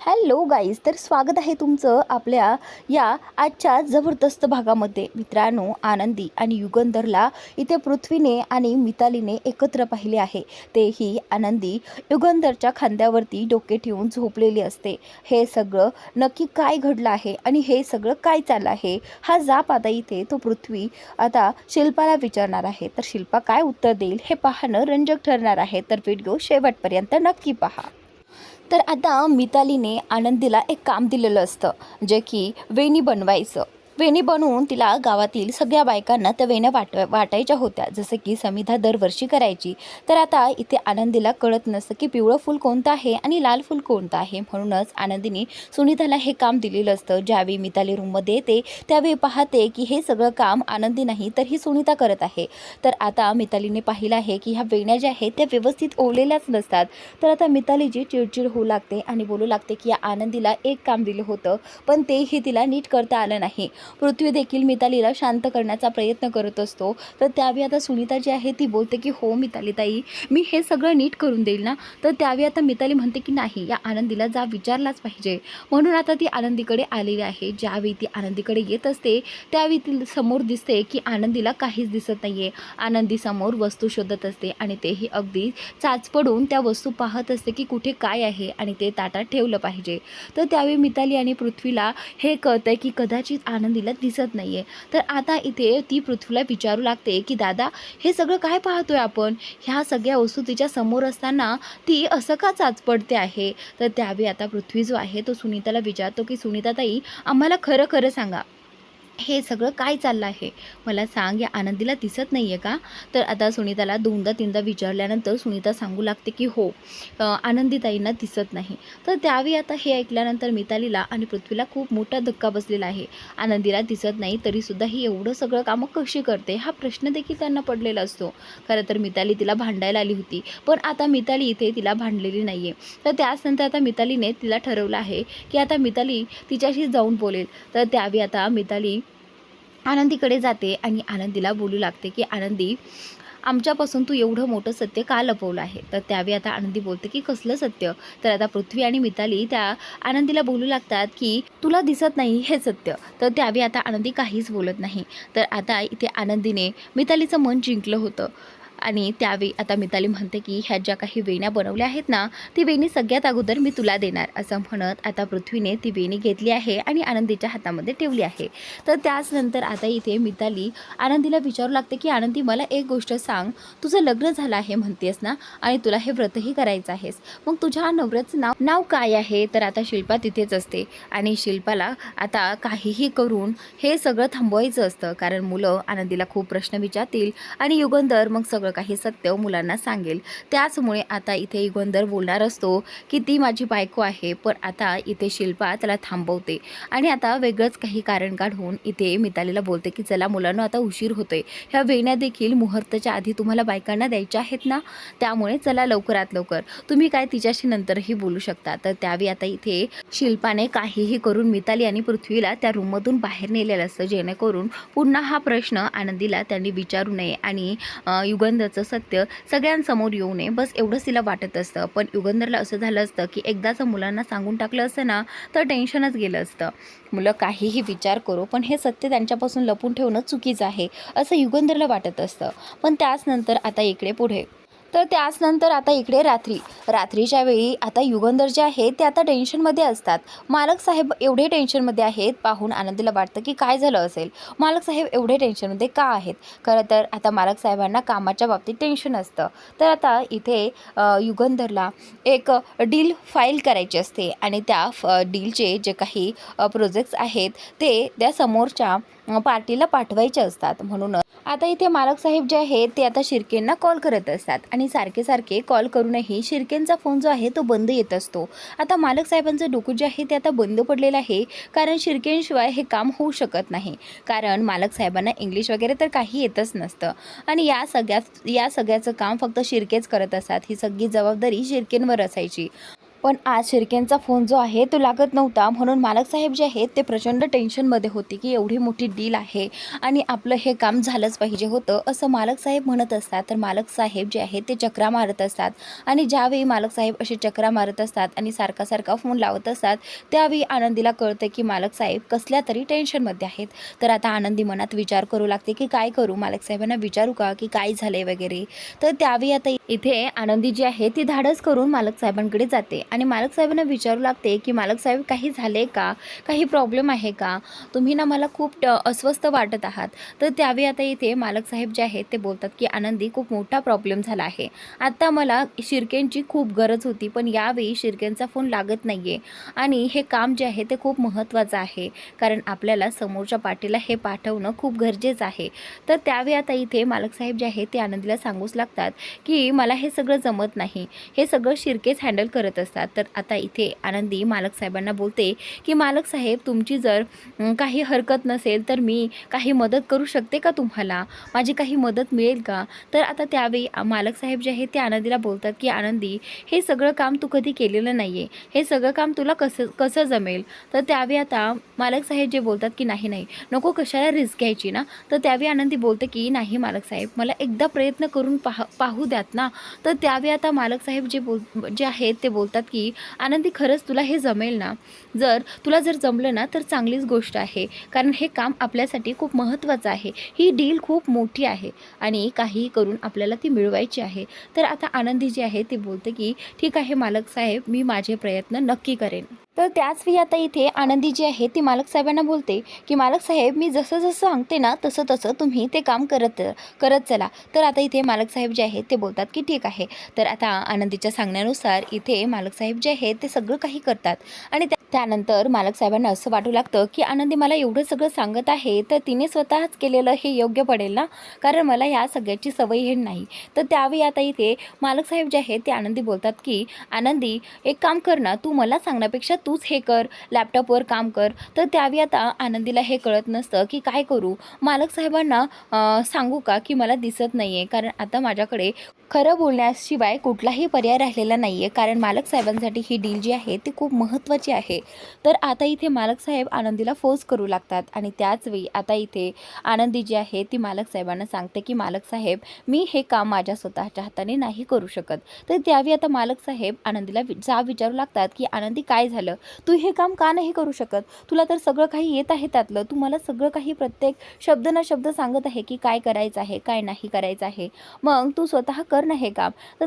Hello guys, तर स्वागत आहे तुमचं आपल्या या आजच्या जबरदस्त भागामध्ये. मित्रांनो, आनंदी आणि युगंधरला इथे पृथ्वीने आणि मितालीने एकत्र पाहिले आहे. तेही आनंदी युगंधरच्या खांद्यावरती डोके ठेवून झोपलेली असते. हे सगळं नक्की काय घडलं आहे आणि हे सगळं काय चाललं आहे, हा जाप आता इथे तो पृथ्वी आता शिल्पाला विचारणार आहे. तर शिल्पा काय उत्तर देईल हे पाहणं रंजक ठरणार आहे. तर व्हिडिओ शेवटपर्यंत नक्की पहा. तर आता मितालीने आनंदीला एक काम दिलेलं असतं, जे की वेणी बनवायचं. वेणी बनवून तिला गावातील सगळ्या बायकांना त्या वेण्या वाटायच्या होत्या, जसं की समिधा दरवर्षी करायची. तर आता इथे आनंदीला कळत नसतं की पिवळं फूल कोणतं आहे आणि लाल फूल कोणतं आहे. म्हणूनच आनंदीने सुनीताला हे काम दिलेलं असतं. ज्यावेळी मिताली रूममध्ये येते त्यावेळी पाहते की हे सगळं काम आनंदी नाही तर ही सुनीता करत आहे. तर आता मितालीने पाहिलं आहे की ह्या वेण्या ज्या आहेत त्या व्यवस्थित ओवलेल्याच नसतात. तर आता मितालीची चिडचिड होऊ लागते आणि बोलू लागते की या आनंदीला एक काम दिलं होतं पण तेही तिला नीट करता आलं नाही. पृथ्वी देखील मितालीला शांत करण्याचा प्रयत्न करत असतो. तर त्यावेळी आता सुनीता जी आहे ती बोलते की हो मिताली ताई, मी हे सगळं नीट करून देईल ना. तर त्यावेळी आता मिताली म्हणते की नाही, या आनंदीला जा विचारलाच पाहिजे. म्हणून आता ती आनंदीकडे आलेली आहे. ज्यावेळी ती आनंदीकडे येत असते त्यावेळी ती समोर दिसते की आनंदीला काहीच दिसत नाही आहे. आनंदी समोर वस्तू शोधत असते आणि तेही अगदी चाच पडून त्या वस्तू पाहत असते की कुठे काय आहे आणि ते ताटात ठेवलं पाहिजे. तर त्यावेळी मिताली आणि पृथ्वीला हे कळतंय की कदाचित आनंदीला दिसत नाहीये. तर आता इथे ती पृथ्वीला विचारू लागते की दादा, हे सगळं काय पाहतोय आपण? ह्या सगळ्या वस्तू तिच्या समोर असताना ती असं का चाच पडते आहे? तर त्यावेळी आता पृथ्वी जो आहे तो सुनीताला विचारतो की सुनीता ताई, आम्हाला खरं खरं सांगा, हे सगळं काय चाललं आहे? मला सांग, या आनंदीला दिसत नाही आहे का? तर आता सुनीताला दोनदा तीनदा विचारल्यानंतर सुनीता सांगू लागते की हो, आनंदीताईंना दिसत नाही. तर त्यावेळी आता हे ऐकल्यानंतर मितालीला आणि पृथ्वीला खूप मोठा धक्का बसलेला आहे. आनंदीला दिसत नाही तरीसुद्धा ही एवढं सगळं कामं कशी करते, हा प्रश्न देखील त्यांना पडलेला असतो. खरं तर मिताली तिला भांडायला आली होती, पण आता मिताली इथे तिला भांडलेली नाही आहे. तर त्याचनंतर आता मितालीने तिला ठरवलं आहे की आता मिताली तिच्याशी जाऊन बोलेल. तर त्यावेळी आता मिताली आनंदीकडे जाते आणि आनंदीला बोलू लागते की आनंदी, आमच्यापासून तू एवढं मोठं सत्य का लपवलं आहे? तर त्यावेळी आता आनंदी बोलते की कसलं सत्य? तर आता पृथ्वी आणि मिताली त्या आनंदीला बोलू लागतात की तुला दिसत नाही हे सत्य. तर त्यावेळी आता आनंदी काहीच बोलत नाही. तर आता इथे आनंदीने मितालीचं मन जिंकलं होतं आणि त्यावेळी आता मिताली म्हणते की ह्या ज्या काही वेण्या बनवल्या आहेत ना, ती वेणी सगळ्यात अगोदर मी तुला देणार, असं म्हणत आता पृथ्वीने ती वेणी घेतली आहे आणि आनंदीच्या हातामध्ये ठेवली आहे. तर त्याचनंतर आता इथे मिताली आनंदीला विचारू लागते की आनंदी, मला एक गोष्ट सांग, तुझं लग्न झालं आहे म्हणतेस ना आणि तुला हे व्रतही करायचं आहेस, मग तुझ्या नवऱ्याचं नाव काय आहे? तर आता शिल्पा तिथेच असते आणि शिल्पाला आता काहीही करून हे सगळं थांबवायचं असतं, कारण मुलं आनंदीला खूप प्रश्न विचारतील आणि युगंधर मग सगळं काही सत्य मुलांना सांगेल. त्याचमुळे आता इथे युगंधर बोलणार असतो की ती माझी बायको आहे, पण आता इथे शिल्पा त्याला थांबवते आणि आता वेगळंच काही कारण काढून इथे मितालीला बोलते की चला मुलांना, आता उशीर होतोय, ह्या वेण्या देखील मुहूर्ताच्या आधी तुम्हाला बायकांना द्यायच्या आहेत ना, त्यामुळे चला लवकरात लवकर, तुम्ही काय तिच्याशी नंतरही बोलू शकता. तर त्यावेळी आता इथे शिल्पाने काहीही करून मिताली आणि पृथ्वीला त्या रूममधून बाहेर नेलेलं असतं, जेणेकरून पुन्हा हा प्रश्न आनंदीला त्यांनी विचारू नये आणि युगंधरचं सत्य सगळ्यांसमोर येऊ नये, बस एवढंच तिला वाटत असतं. पण युगंधरला असं झालं असतं की एकदाच मुलांना सांगून टाकलं असतं ना तर टेन्शनच गेलं असतं. मुलं काहीही विचार करो पण हे सत्य त्यांच्यापासून लपून ठेवणं चुकीचं आहे असं युगंधरला वाटत असतं. पण त्याचनंतर आता इकडे रात्रीच्या वेळी आता युगंधर जे आहे ते आता टेन्शनमध्ये असतात. मालक साहेब एवढे टेन्शनमध्ये आहेत पाहून आनंदीला वाटतं की काय झालं असेल, मालक साहेब एवढे टेन्शनमध्ये का आहेत? खरं तर आता मालक साहेबांना कामाच्या बाबतीत टेन्शन असतं. तर आता इथे युगंधरला एक डील फाईल करायची असते आणि त्या डीलचे जे काही प्रोजेक्ट्स आहेत ते त्या समोरच्या पार्टीला पाठवायचे असतात. म्हणून आता इथे मालक साहेब जे आहेत ते आता शिर्केंना कॉल करत असतात आणि सारखे कॉल करूनही शिर्केंचा फोन जो आहे तो बंद येत असतो. आता मालक साहेबांचं डोकं जे आहे ते आता बंद पडलेलं आहे, कारण शिर्केंशिवाय हे काम होऊ शकत नाही, कारण मालक साहेबांना इंग्लिश वगैरे तर काही येतच नसतं आणि या सगळ्याचं काम फक्त शिर्केच करत असतात. ही सगळी जबाबदारी शिर्केंवर असायची. पण आज शिर्केंचा फोन जो आहे तो लागत नव्हता, म्हणून मालक साहेब जे आहेत ते प्रचंड टेन्शनमध्ये होते की एवढी मोठी डील आहे आणि आपलं हे काम झालंच पाहिजे होतं असं मालक साहेब म्हणत असतात. तर मालक साहेब जे आहेत ते चक्रा मारत असतात आणि ज्यावेळी मालक साहेब असे चक्रा मारत असतात आणि सारखा सारखा फोन लावत असतात, त्यावेळी आनंदीला कळतं की मालक साहेब कसल्या तरी टेन्शनमध्ये आहेत. तर आता आनंदी मनात विचार करू लागते की काय करू, मालक साहेबांना विचारू का की काय झालंय वगैरे. तर त्यावेळी आता इथे आनंदी जी आहे ती धाडस करून मालक साहेबांकडे जाते आणि मालक साहेबांना विचारू लागते की मालक साहेब काही झाले का, काही प्रॉब्लेम आहे का, तुम्ही ना मला खूप अस्वस्थ वाटत आहात. तर त्यावेळी आता इथे मालक साहेब जे आहेत ते बोलतात की आनंदी, खूप मोठा प्रॉब्लेम झाला आहे. आता मला शिर्केंची खूप गरज होती, पण यावेळी शिर्केंचा फोन लागत नाही आहे आणि हे काम जे आहे ते खूप महत्त्वाचं आहे, कारण आपल्याला समोरच्या पार्टीला हे पाठवणं खूप गरजेचं आहे. तर त्यावेळी आता इथे मालक साहेब जे आहेत ते आनंदीला सांगूच लागतात की मला हे सगळं जमत नाही, हे सगळं शिर्केच हँडल करत असतात. तर आता इथे आनंदी मालक साहेबांना बोलते की मालक साहेब, तुमची जर काही हरकत नसेल तर मी काही मदत करू शकते का तुम्हाला, माझी काही मदत मिळेल का. तर आता त्यावेळी मालक साहेब जे आहेत ते आनंदीला बोलतात की आनंदी, हे सगळं काम तू कधी केलेलं नाही आहे, हे सगळं काम तुला कसं कसं जमेल. तर त्यावेळी आता मालक साहेब जे बोलतात की नाही नाही, नको, कशाला रिस्क घ्यायची ना. तर त्यावेळी आनंदी बोलते की नाही मालक साहेब, मला एकदा प्रयत्न करून पाहू द्यात ना. तर त्यावेळी आता मालक साहेब जे आहेत ते बोलतात की आनंदी, खरंच तुला हे जमेल ना, तुला जर जमलं ना तर चांगलीच गोष्ट आहे, कारण हे काम आपल्यासाठी खूप महत्त्वाचं आहे, ही डील खूप मोठी आहे आणि काहीही करून आपल्याला ती मिळवायची आहे. तर आता आनंदी जी आहे ते बोलते की ठीक आहे मालक साहेब, मी माझे प्रयत्न नक्की करेन. तर त्याच वेळी आता इथे आनंदी जी आहे ती मालक साहेबांना बोलते की मालक साहेब, मी जसं जसं सांगते ना तसं तसं तुम्ही ते काम करत चला. तर आता इथे मालक साहेब जे आहेत ते बोलतात की ठीक आहे. तर आता आनंदीच्या सांगण्यानुसार इथे मालक साहेब जे आहेत ते सगळं काही करतात आणि त्यानंतर मालक साहेबांना असं वाटू लागतं की आनंदी मला एवढं सगळं सांगत आहे तर तिने स्वतःच केलेलं हे योग्य पडेल ना, कारण मला ह्या सगळ्याची सवय हे नाही. तर त्यावेळी आता इथे मालक साहेब जे आहेत ते आनंदी बोलतात की आनंदी, एक काम कर ना, तू मला सांगण्यापेक्षा तूच हे कर, लॅपटॉपवर काम कर. तर त्यावेळी आता आनंदीला हे कळत नसतं की काय करू, मालक साहेबांना सांगू का की मला दिसत नाही आहे, कारण आता माझ्याकडे खरं बोलण्याशिवाय कुठलाही पर्याय राहिलेला नाही आहे, कारण मालक साहेबांसाठी ही डील जी आहे ती खूप महत्त्वाची आहे. तर आता इथे मालक साहेब आनंदीला फोर्स करू लागतात आणि त्याचवेळी आता इथे आनंदी जी आहे ती मालक साहेबांना सांगते की मालक साहेब, मी हे काम माझ्या स्वतःच्या हाताने नाही करू शकत. तर त्यावेळी आता मालक साहेब आनंदीला विचारू लागतात की आनंदी, काय झालं, तू हे काम का नाही करू शकत, तुला तर सगळं काही येत आहे त्यातलं, तू मला सगळं काही प्रत्येक शब्द ना शब्द सांगत आहे की काय करायचं आहे काय नाही करायचं आहे, मग तू स्वतः कर ना हे काम. तर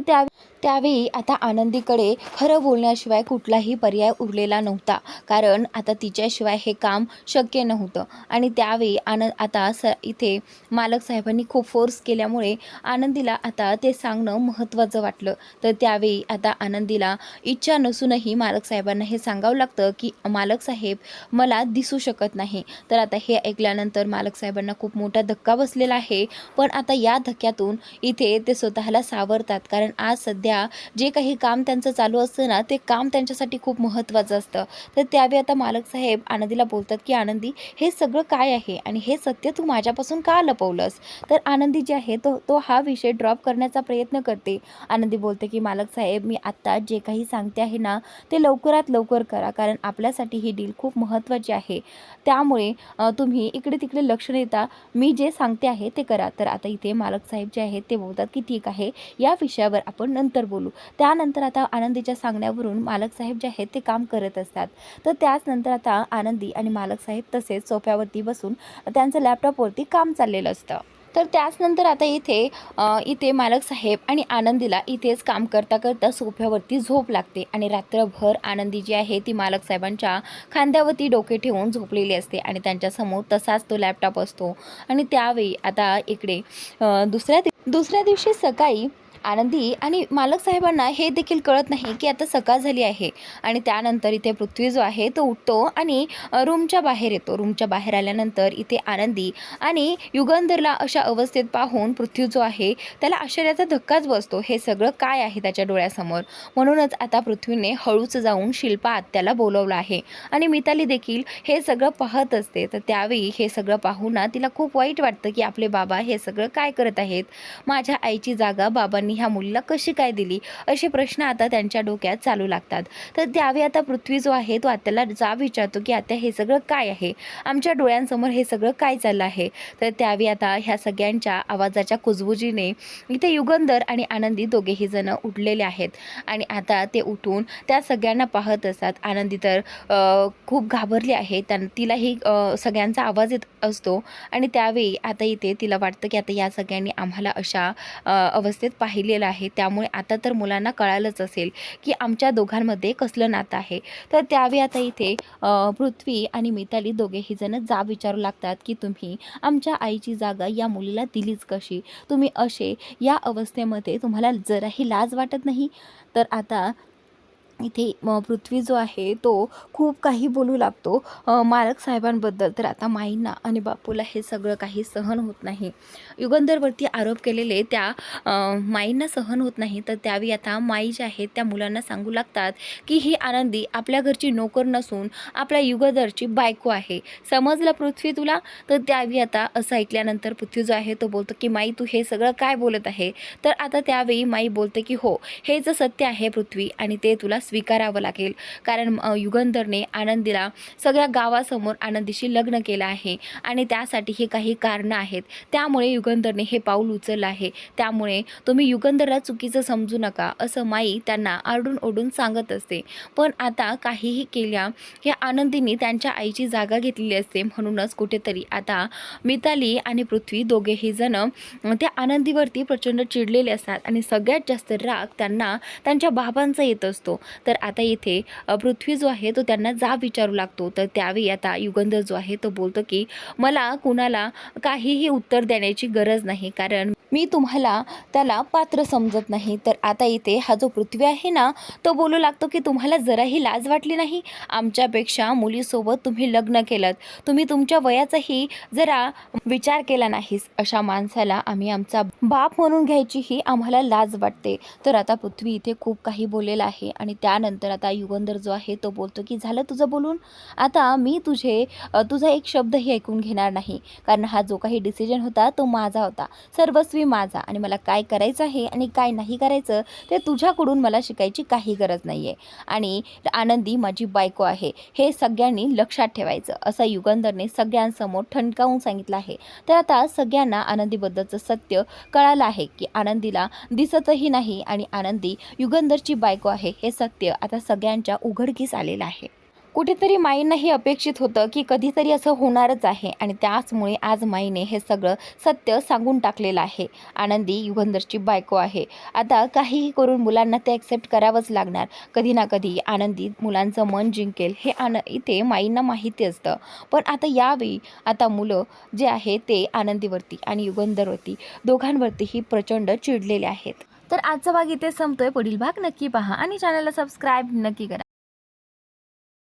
त्यावेळी आता आनंदीकडे खरं बोलण्याशिवाय कुठलाही पर्याय उरलेला नव्हता, कारण आता तिच्याशिवाय हे काम शक्य नव्हतं आणि त्यावेळी आता इथे मालक साहेबांनी खूप फोर्स केल्यामुळे आनंदीला आता ते सांगणं महत्त्वाचं वाटलं. तर त्यावेळी आता आनंदीला इच्छा नसूनही मालक साहेबांना हे सांगावं लागतं की मालक साहेब, मला दिसू शकत नाही. तर आता हे ऐकल्यानंतर मालक साहेबांना खूप मोठा धक्का बसलेला आहे, पण आता या धक्क्यातून इथे ते स्वतःला सावरतात, कारण आज सध्या जे काही काम त्यांचं चालू असतं ना, ते काम त्यांच्यासाठी खूप महत्त्वाचं असतं. तर त्यावेळी आता मालक साहेब आनंदीला बोलतात की आनंदी, हे सगळं काय आहे आणि हे सत्य तू माझ्यापासून का लपवलंस. तर आनंदी जी आहे तो हा विषय ड्रॉप करण्याचा प्रयत्न करते. आनंदी बोलते की मालक साहेब, मी आत्ता जे काही सांगते आहे ना ते लवकरात लवकर करा, कारण आपल्यासाठी ही डील खूप महत्त्वाची आहे, त्यामुळे तुम्ही इकडे तिकडे लक्ष देता मी जे सांगते आहे ते करा. तर आता इथे मालक साहेब जे आहेत ते बोलतात की ठीक आहे, या विषयावर आपण नंतर बोलू. त्यानंतर आता आनंदीच्या सांगण्यावरून मालक साहेब जे आहेत ते काम करत असतात. तर त्याचनंतर आता आनंदी आणि मालक साहेब तसेच सोफ्यावरती बसून त्यांचं लॅपटॉपवरती काम चाललेलं असतं. तर त्याचनंतर आता इथे मालक साहेब आणि आनंदीला इथेच काम करता करता सोफ्यावरती झोप लागते आणि रात्रभर आनंदी जी आहे ती मालक साहेबांच्या खांद्यावरती डोके ठेवून झोपलेली असते आणि त्यांच्यासमोर तसाच तो लॅपटॉप असतो. आणि त्यावेळी आता इकडे दुसऱ्या दिवशी सकाळी आनंदी आणि मालक साहेबांना हे देखील कळत नाही की आता सकाळ झाली आहे आणि त्यानंतर इथे पृथ्वी जो आहे तो उठतो आणि रूमच्या बाहेर येतो. रूमच्या बाहेर आल्यानंतर इथे आनंदी आणि युगंधरला अशा अवस्थेत पाहून पृथ्वी जो आहे त्याला आश्चर्याचा धक्काच बसतो, हे सगळं काय आहे त्याच्या डोळ्यासमोर. म्हणूनच आता पृथ्वीने हळूच जाऊन शिल्पा आत्याला बोलवलं आहे आणि मिताली देखील हे सगळं पाहत असते. तर त्यावेळी हे सगळं पाहून तिला खूप वाईट वाटतं की आपले बाबा हे सगळं काय करत आहेत, माझ्या आईची जागा बाबांनी त्यांनी ह्या मुलीला कशी काय दिली, असे प्रश्न आता त्यांच्या डोक्यात चालू लागतात. तर त्यावेळी आता पृथ्वी जो आहे तो आत्याला जाब विचारतो की आत्या हे सगळं काय आहे, आमच्या डोळ्यांसमोर हे सगळं काय चाललं आहे. तर त्यावेळी आता ह्या सगळ्यांच्या आवाजाच्या कुजबुजीने इथे युगंधर आणि आनंदी दोघेही जण उठलेले आहेत आणि आता ते उठून त्या सगळ्यांना पाहत असतात. आनंदी तर खूप घाबरली आहे. तिलाही सगळ्यांचा आवाज येत असतो आणि त्यावेळी आता इथे तिला वाटतं की आता या सगळ्यांनी आम्हाला अशा अवस्थेत पाहिलेलं आहे, त्यामुळे आता तर मुलांना कळालंच असेल की आमच्या दोघांमध्ये कसलं नातं आहे. तर त्यावेळी आता इथे पृथ्वी आणि मिताली दोघेही जण जाब विचारू लागतात की तुम्ही आमच्या आईची जागा या मुलीला दिलीच कशी, तुम्ही असे या अवस्थेमध्ये तुम्हाला जराही लाज वाटत नाही. तर आता इथे पृथ्वी जो आहे तो खूप काही बोलू लागतो मालक साहेबांबद्दल. तर आता माईंना आणि बापूला हे सगळं काही सहन होत नाही. युगंधरवरती आरोप केलेले त्या माईंना सहन होत नाही. तर त्यावेळी आता माई ज्या आहेत त्या मुलांना सांगू लागतात की ही आनंदी आपल्या घरची नोकर नसून आपल्या युगंधरची बायको आहे, समजलं पृथ्वी तुला. तर त्यावेळी आता असं ऐकल्यानंतर पृथ्वी जो आहे तो बोलतो की माई तू हे सगळं काय बोलत आहे. तर आता त्यावेळी माई बोलते की हो, हे जे सत्य आहे पृथ्वी आणि ते तुला स्वीकारावं लागेल, कारण युगंधरने आनंदीला सगळ्या गावासमोर आनंदीशी लग्न केलं आहे आणि त्यासाठी हे काही कारणं आहेत, त्यामुळे युगंधरने हे पाऊल उचललं आहे. त्यामुळे तुम्ही युगंधरला चुकीचं समजू नका, असं माई त्यांना आरडून ओढून सांगत असते. पण आता काहीही केल्या या आनंदीने त्यांच्या आईची जागा घेतलेली असते. म्हणूनच कुठेतरी आता मिताली आणि पृथ्वी दोघेही जण त्या आनंदीवरती प्रचंड चिडलेले असतात आणि सगळ्यात जास्त राग त्यांना त्यांच्या बाबांचा येत असतो. तर आता इथे पृथ्वी जो आहे तो त्यांना जाब विचारू लागतो. तर त्यावेळी आता युगंधर जो आहे तो बोलतो की मला कुणाला काहीही उत्तर देण्याची गरज नाही, कारण मी तुम्हाला त्याला पात्र समजत नाही. तर आता इथे हा जो पृथ्वी आहे ना तो बोलू लागतो की तुम्हाला जराही लाज वाटली नाही, आमच्यापेक्षा मुलीसोबत तुम्ही लग्न केलं, तुम्ही तुमच्या वयाचाही जरा विचार केला नाहीस, अशा माणसाला आम्ही आमचा बाप म्हणून घ्यायचीही आम्हाला लाज वाटते. तर आता पृथ्वी इथे खूप काही बोललेला आहे आणि त्यानंतर आता युगंधर जो आहे तो बोलतो की झालं तुझं बोलून, आता मी तुझा एक शब्दही ऐकून घेणार नाही, कारण हा जो काही डिसिजन होता तो माझा होता, सर्वस्वी माझा, आणि मला काय करायचं आहे आणि काय नाही करायचं ते तुझ्याकडून मला शिकायची काही गरज नाही आहे. आणि आनंदी माझी बायको आहे हे सगळ्यांनी लक्षात ठेवायचं, असं युगंधरने सगळ्यांसमोर ठणकावून सांगितलं आहे. तर आता सगळ्यांना आनंदीबद्दलचं सत्य कळालं आहे की आनंदीला दिसतही नाही आणि आनंदी युगंधरची बायको आहे हे सत्य आता सगळ्यांच्या उघडकीस आलेलं आहे. कुठेतरी माईंनाही अपेक्षित होतं की कधीतरी असं होणारच आहे आणि त्याचमुळे आज माईने हे सगळं सत्य सांगून टाकलेलं आहे. आनंदी युगंधरची बायको आहे, आता काहीही करून मुलांना ते ॲक्सेप्ट करावंच लागणार. कधी ना कधी आनंदी मुलांचं मन जिंकेल हे इथे माईंना माहिती असतं. पण आता यावेळी आता मुलं जे आहे ते आनंदीवरती आणि युगंधरवरती दोघांवरतीही प्रचंड चिडलेले आहेत. तर आजचा भाग इथे संपतोय. पुढील भाग नक्की पहा आणि चॅनलला सबस्क्राईब नक्की करा.